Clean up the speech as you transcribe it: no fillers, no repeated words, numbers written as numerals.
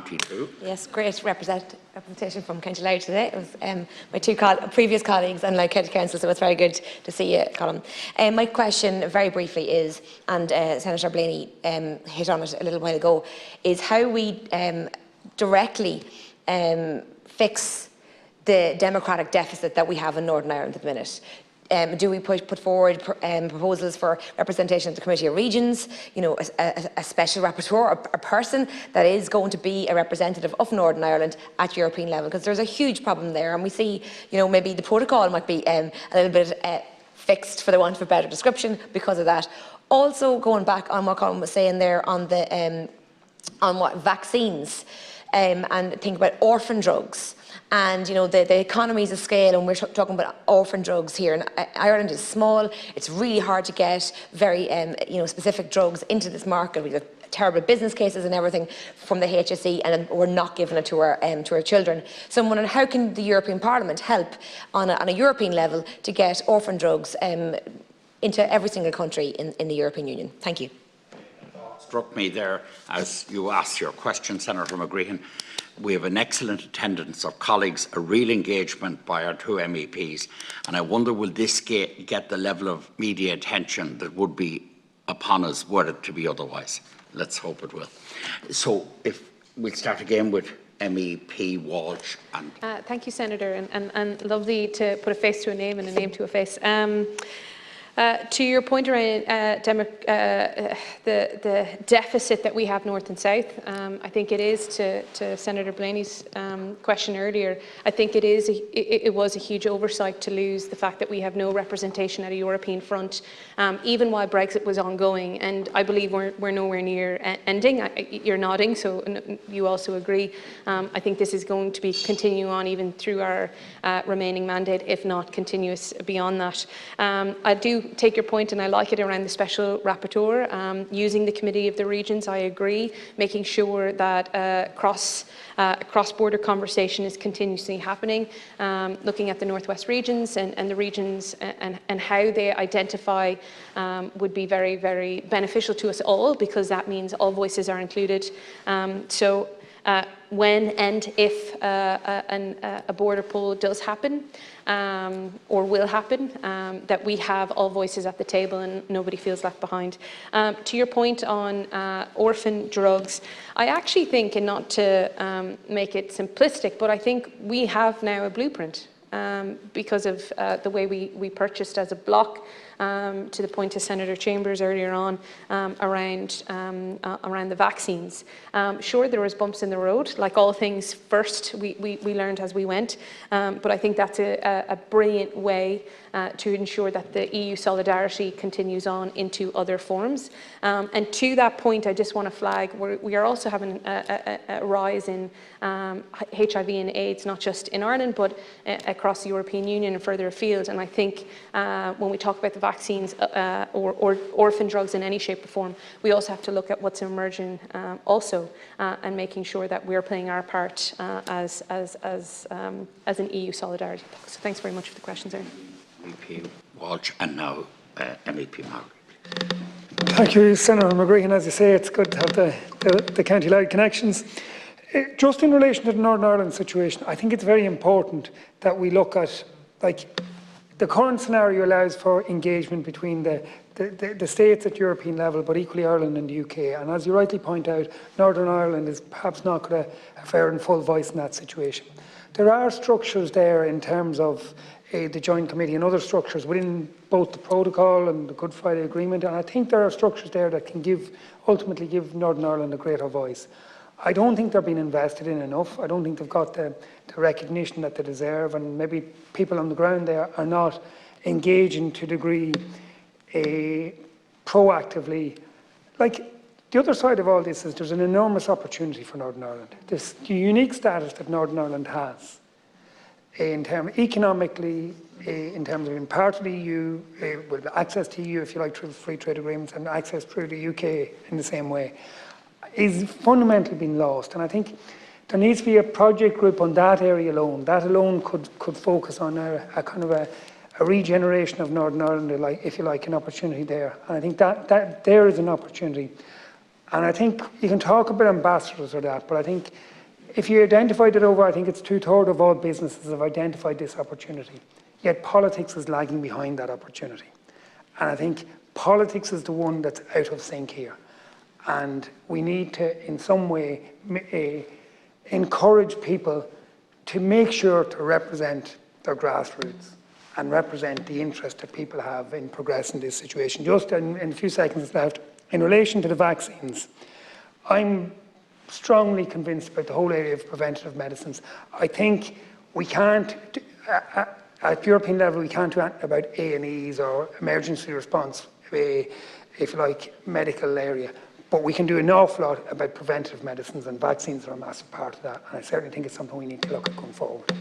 County too. Yes, great representation from County Louth today. It was my two previous colleagues and Louth County Council, so it's very good to see you, Colin. My question, very briefly, is, and Senator Blaney hit on it a little while ago, is how we directly fix the democratic deficit that we have in Northern Ireland at the minute. Do we put forward proposals for representation at the Committee of Regions, you know, a special rapporteur, a person that is going to be a representative of Northern Ireland at European level? Because there's a huge problem there, and we see, you know, maybe the protocol might be a little bit fixed, for the want of a better description, because of that. Also, going back on what Colin was saying there on the vaccines, and think about orphan drugs. And you know, the economies of scale, and we're talking about orphan drugs here, and Ireland is small. It's really hard to get very you know, specific drugs into this market. We have terrible business cases and everything from the HSE, and we're not giving it to our children. So I'm wondering, how can the European Parliament help on a European level to get orphan drugs into every single country in the European Union? Thank you. Struck me there as you asked your question, Senator McGreehan. We have an excellent attendance of colleagues, a real engagement by our two MEPs, and I wonder, will this get the level of media attention that would be upon us were it to be otherwise? Let's hope it will. So if we'll start again with MEP Walsh. Thank you, Senator, and lovely to put a face to a name and a name to a face. To your point around the deficit that we have north and south, I think it is, to Senator Blaney's question earlier, I think it was a huge oversight to lose the fact that we have no representation at a European front, even while Brexit was ongoing, and I believe we're nowhere near ending. You're nodding, so you also agree. I think this is going to be continuing on even through our remaining mandate, if not continuous beyond that. I do take your point, and I like it, around the special rapporteur, using the Committee of the Regions. I agree, making sure that cross-border conversation is continuously happening, looking at the Northwest regions and the regions and how they identify would be very, very beneficial to us all, because that means all voices are included. When and if a border poll does happen, or will happen, that we have all voices at the table and nobody feels left behind. To your point on orphan drugs, I actually think, and not to make it simplistic, but I think we have now a blueprint because of the way we purchased as a bloc. To the point of Senator Chambers earlier on around the vaccines. Sure, there was bumps in the road, like all things. First, we learned as we went, but I think that's a brilliant way to ensure that the EU solidarity continues on into other forms. And to that point, I just want to flag, we are also having a rise in HIV and AIDS, not just in Ireland, but across the European Union and further afield. And I think when we talk about the vaccines or orphan drugs in any shape or form, we also have to look at what's emerging also, and making sure that we're playing our part as an EU solidarity. So thanks very much for the questions, Erin. MEP Walsh, and now MEP Margaret. Thank you, Senator McGreehan. As you say, it's good to have the County Louth connections. Just in relation to the Northern Ireland situation, I think it's very important that we look at, like, the current scenario allows for engagement between the states at European level, but equally Ireland and the UK. And as you rightly point out, Northern Ireland is perhaps not got a fair and full voice in that situation. There are structures there in terms of the Joint Committee and other structures within both the protocol and the Good Friday Agreement, and I think there are structures there that can ultimately give Northern Ireland a greater voice. I don't think they're being invested in enough. I don't think they've got the recognition that they deserve, and maybe people on the ground there are not engaging to a degree proactively. Like, the other side of all this is there's an enormous opportunity for Northern Ireland. The unique status that Northern Ireland has in terms economically, in terms of being part of the EU, with access to EU, if you like, through free trade agreements, and access through the UK in the same way, is fundamentally being lost. And I think there needs to be a project group on that area alone. That alone could focus on a kind of a regeneration of Northern Ireland, if you like, an opportunity there. And I think that there is an opportunity. And I think you can talk about ambassadors or that, but I think if you identified it over, I think it's 2/3 of all businesses have identified this opportunity. Yet politics is lagging behind that opportunity. And I think politics is the one that's out of sync here. And we need to, in some way, encourage people to make sure to represent their grassroots and represent the interest that people have in progressing this situation. Just in a few seconds left, in relation to the vaccines, I'm strongly convinced about the whole area of preventative medicines. I think we can't, at European level, we can't do anything about A&Es or emergency response, if you like, medical area. But we can do an awful lot about preventative medicines, and vaccines are a massive part of that. And I certainly think it's something we need to look at going forward.